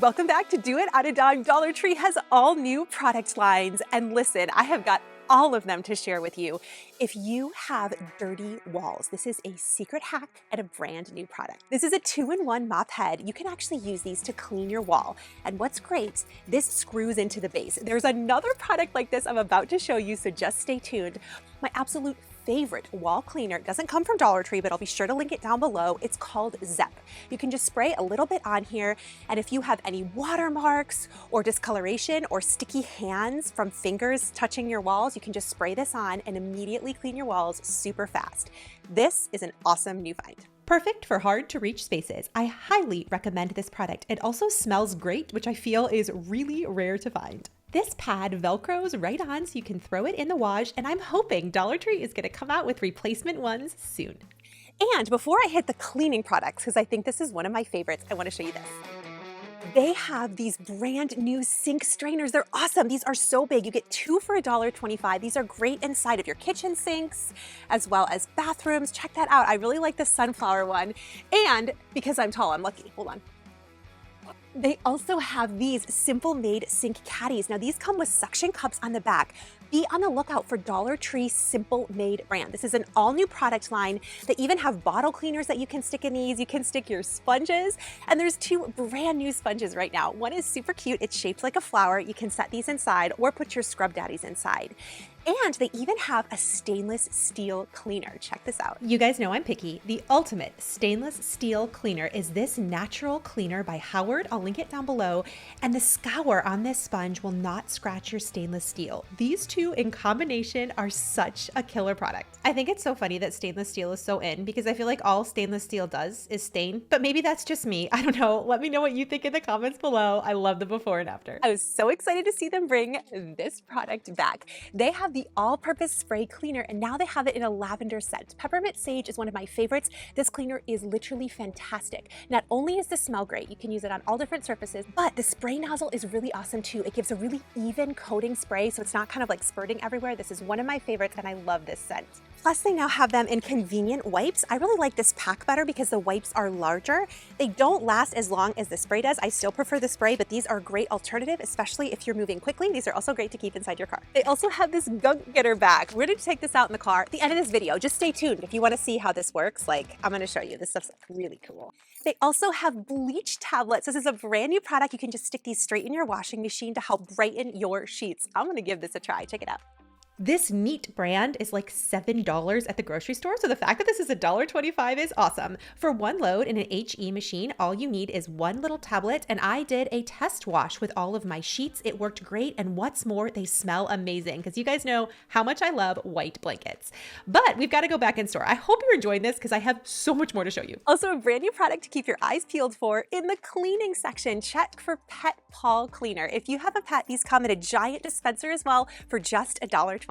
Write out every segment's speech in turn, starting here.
Welcome back to Do It on a Dime. Dollar Tree has all new product lines. And listen, I have got all of them to share with you. If you have dirty walls, this is a secret hack and a brand new product. This is a 2-in-1 mop head. You can actually use these to clean your wall. And what's great, this screws into the base. There's another product like this I'm about to show you, so just stay tuned. My absolute favorite wall cleaner doesn't come from Dollar Tree, but I'll be sure to link it down below. It's called Zep. You can just spray a little bit on here, and if you have any watermarks or discoloration or sticky hands from fingers touching your walls, you can just spray this on and immediately clean your walls super fast. This is an awesome new find. Perfect for hard to reach spaces. I highly recommend this product. It also smells great, which I feel is really rare to find. This pad Velcros right on so you can throw it in the wash, and I'm hoping Dollar Tree is gonna come out with replacement ones soon. And before I hit the cleaning products, because I think this is one of my favorites, I wanna show you this. They have these brand new sink strainers. They're awesome. These are so big. You get 2 for $1.25. These are great inside of your kitchen sinks as well as bathrooms. Check that out. I really like the sunflower one. And because I'm tall, I'm lucky. Hold on. They also have these Simple Made sink caddies. Now these come with suction cups on the back. Be on the lookout for Dollar Tree Simple Made brand. This is an all new product line. They even have bottle cleaners that you can stick in these. You can stick your sponges, and there's 2 brand new sponges right now. One is super cute. It's shaped like a flower. You can set these inside or put your scrub daddies inside. And they even have a stainless steel cleaner. Check this out. You guys know I'm picky. The ultimate stainless steel cleaner is this natural cleaner by Howard. I'll link it down below. And the scour on this sponge will not scratch your stainless steel. These two in combination are such a killer product. I think it's so funny that stainless steel is so in because I feel like all stainless steel does is stain, but maybe that's just me. I don't know. Let me know what you think in the comments below. I love the before and after. I was so excited to see them bring this product back. They have the all-purpose spray cleaner, and now they have it in a lavender scent. Peppermint Sage is one of my favorites. This cleaner is literally fantastic. Not only is the smell great, you can use it on all different surfaces, but the spray nozzle is really awesome too. It gives a really even coating spray, so it's not kind of like spurting everywhere. This is one of my favorites, and I love this scent. Plus, they now have them in convenient wipes. I really like this pack better because the wipes are larger. They don't last as long as the spray does. I still prefer the spray, but these are a great alternative, especially if you're moving quickly. These are also great to keep inside your car. They also have this gunk getter bag. We're going to take this out in the car at the end of this video. Just stay tuned if you want to see how this works. Like, I'm going to show you. This stuff's really cool. They also have Bleach Tablets. This is a brand new product. You can just stick these straight in your washing machine to help brighten your sheets. I'm going to give this a try. Check it out. This Neat brand is like $7 at the grocery store, so the fact that this is $1.25 is awesome. For one load in an HE machine, all you need is one little tablet, and I did a test wash with all of my sheets. It worked great, and what's more, they smell amazing, because you guys know how much I love white blankets. But we've got to go back in store. I hope you're enjoying this, because I have so much more to show you. Also, a brand new product to keep your eyes peeled for in the cleaning section. Check for Pet Paw Cleaner. If you have a pet, these come in a giant dispenser as well for just $1.25.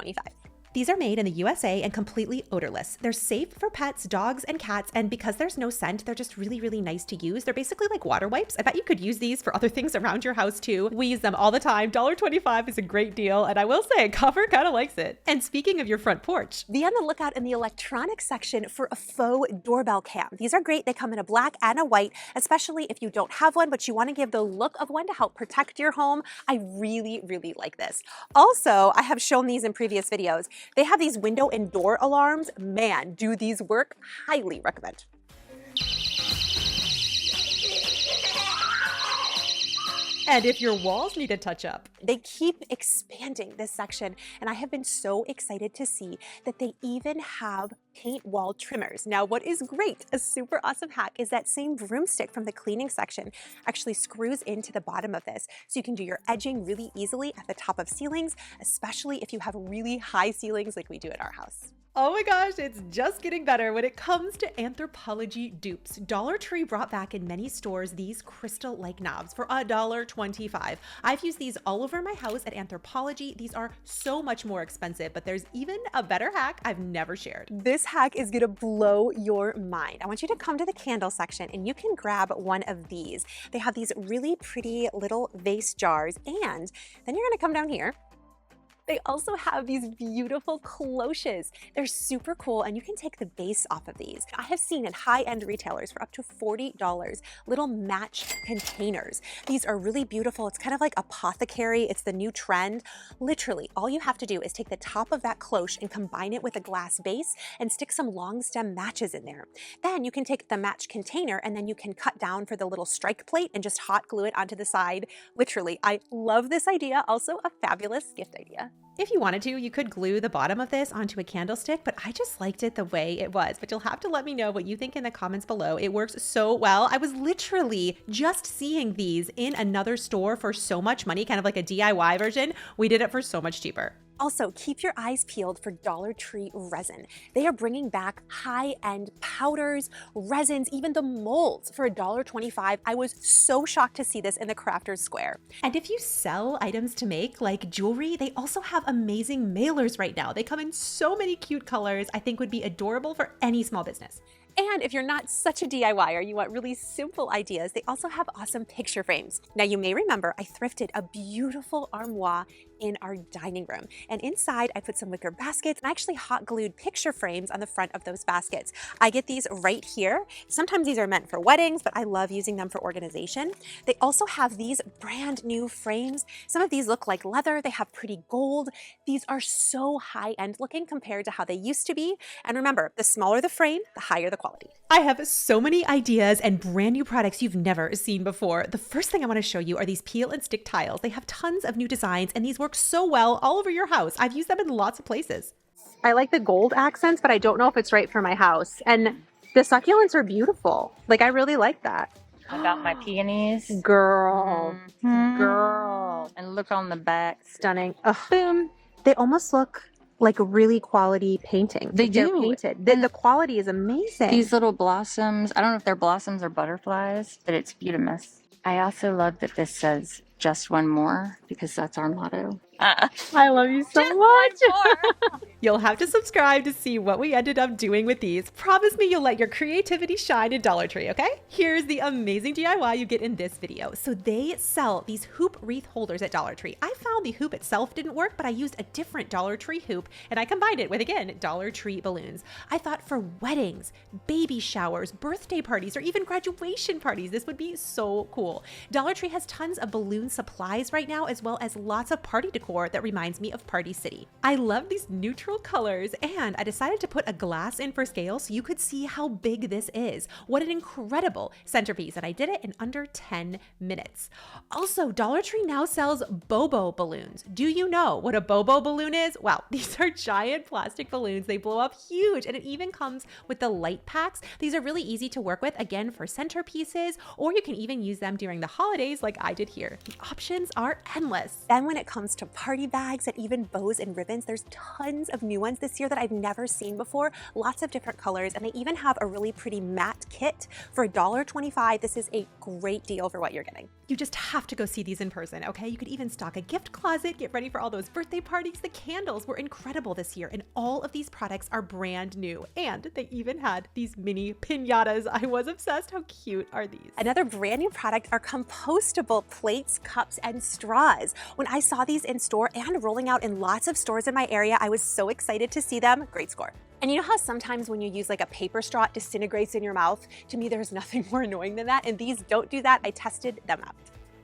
These are made in the USA and completely odorless. They're safe for pets, dogs, and cats, and because there's no scent, they're just really, really nice to use. They're basically like water wipes. I bet you could use these for other things around your house too. We use them all the time. $1.25 is a great deal, and I will say, Cover kind of likes it. And speaking of your front porch, be on the lookout in the electronics section for a Faux Doorbell cam. These are great. They come in a black and a white, especially if you don't have one, but you want to give the look of one to help protect your home. I really, really like this. Also, I have shown these in previous videos. They have these window and door alarms. Man, do these work? Highly recommend. and if your walls need a touch up. They keep expanding this section, and I have been so excited to see that they even have paint wall trimmers. Now, what is great, a super awesome hack, is that same broomstick from the cleaning section actually screws into the bottom of this, so you can do your edging really easily at the top of ceilings, especially if you have really high ceilings like we do at our house. Oh my gosh, it's just getting better when it comes to anthropology dupes. Dollar Tree brought back in many stores these crystal-like knobs for $1.25. I've used these all over my house at Anthropology. These are so much more expensive, but there's even a better hack I've never shared. This hack is gonna blow your mind. I want you to come to the candle section and you can grab one of these. They have these really pretty little vase jars, and then you're gonna come down here They also have these beautiful cloches. They're super cool, and you can take the base off of these. I have seen at high-end retailers for up to $40, little match containers. These are really beautiful. It's kind of like apothecary. It's the new trend. Literally, all you have to do is take the top of that cloche and combine it with a glass base and stick some long stem matches in there. Then you can take the match container and then you can cut down for the little strike plate and just hot glue it onto the side. Literally, I love this idea. Also a fabulous gift idea. If you wanted to, you could glue the bottom of this onto a candlestick, but I just liked it the way it was. But you'll have to let me know what you think in the comments below. It works so well. I was literally just seeing these in another store for so much money, kind of like a DIY version. We did it for so much cheaper. Also, keep your eyes peeled for Dollar Tree resin. They are bringing back high-end powders, resins, even the molds for $1.25. I was so shocked to see this in the Crafters Square. And if you sell items to make, like jewelry, they also have amazing mailers right now. They come in so many cute colors I think would be adorable for any small business. And if you're not such a DIYer, you want really simple ideas, they also have awesome picture frames. Now you may remember I thrifted a beautiful armoire in our dining room. And inside I put some wicker baskets and I actually hot glued picture frames on the front of those baskets. I get these right here. Sometimes these are meant for weddings, but I love using them for organization. They also have these brand new frames. Some of these look like leather. They have pretty gold. These are so high-end looking compared to how they used to be. And remember, the smaller the frame, the higher the quality. I have so many ideas and brand new products you've never seen before. The first thing I want to show you are these peel and stick tiles. They have tons of new designs and these work so well all over your house. I've used them in lots of places. I like the gold accents, but I don't know if it's right for my house. And the succulents are beautiful. Like, I really like that. I got my peonies. Girl. Mhm. Girl. And look on the back. Stunning. Ugh. Boom. They almost look like a really quality painting. They They're do. painted. The quality is amazing. These little blossoms, I don't know if they're blossoms or butterflies, but it's beautiful. I also love that this says just one more because that's our motto. I love you so much. You'll have to subscribe to see what we ended up doing with these. Promise me you'll let your creativity shine at Dollar Tree, okay? Here's the amazing DIY you get in this video. So they sell these hoop wreath holders at Dollar Tree. I found the hoop itself didn't work, but I used a different Dollar Tree hoop and I combined it with, again, Dollar Tree balloons. I thought for weddings, baby showers, birthday parties, or even graduation parties, this would be so cool. Dollar Tree has tons of balloon supplies right now, as well as lots of party decor that reminds me of Party City. I love these neutral colors, and I decided to put a glass in for scale so you could see how big this is. What an incredible centerpiece, and I did it in under 10 minutes. Also, Dollar Tree now sells Bobo balloons. Do you know what a Bobo balloon is? Well, these are giant plastic balloons. They blow up huge, and it even comes with the light packs. These are really easy to work with, again, for centerpieces, or you can even use them during the holidays like I did here. The options are endless. Then when it comes to party bags and even bows and ribbons, there's tons of new ones this year that I've never seen before. Lots of different colors, and they even have a really pretty matte kit for $1.25. This is a great deal for what you're getting. You just have to go see these in person, okay? You could even stock a gift closet, get ready for all those birthday parties. The candles were incredible this year, and all of these products are brand new. And they even had these mini piñatas. I was obsessed. How cute are these? Another brand new product are compostable plates, cups, and straws. When I saw these in store and rolling out in lots of stores in my area, I was so excited to see them. Great score. And you know how sometimes when you use like a paper straw, it disintegrates in your mouth? To me, there's nothing more annoying than that, and these don't do that. I tested them out.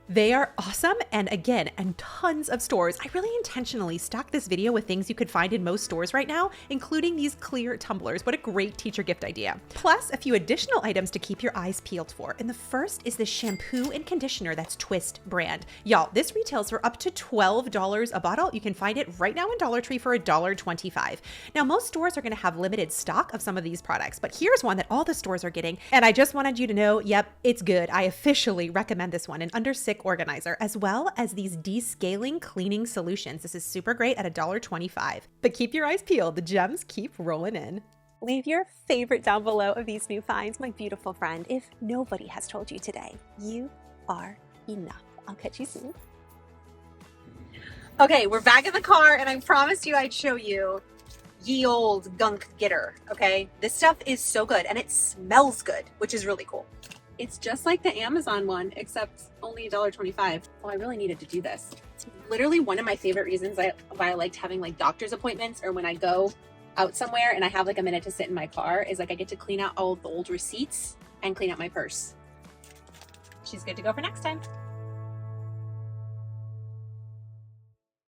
They are awesome, and again, in tons of stores. I really intentionally stocked this video with things you could find in most stores right now, including these clear tumblers. What a great teacher gift idea. Plus, a few additional items to keep your eyes peeled for. And the first is the shampoo and conditioner that's Twist brand. Y'all, this retails for up to $12 a bottle. You can find it right now in Dollar Tree for $1.25. Now, most stores are gonna have limited stock of some of these products, but here's one that all the stores are getting. And I just wanted you to know, yep, it's good. I officially recommend this one, an under 6 organizer, as well as these descaling cleaning solutions. This is super great at $1.25. But keep your eyes peeled, the gems keep rolling in. Leave your favorite down below of these new finds, my beautiful friend. If nobody has told you today, you are enough. I'll catch you soon. Okay, we're back in the car, and I promised you I'd show you ye old gunk getter, okay? This stuff is so good, and it smells good, which is really cool. It's just like the Amazon one, except only $1.25. Oh, I really needed to do this. It's literally one of my favorite reasons why I liked having like doctor's appointments, or when I go out somewhere and I have like a minute to sit in my car, is like I get to clean out all the old receipts and clean out my purse. She's good to go for next time.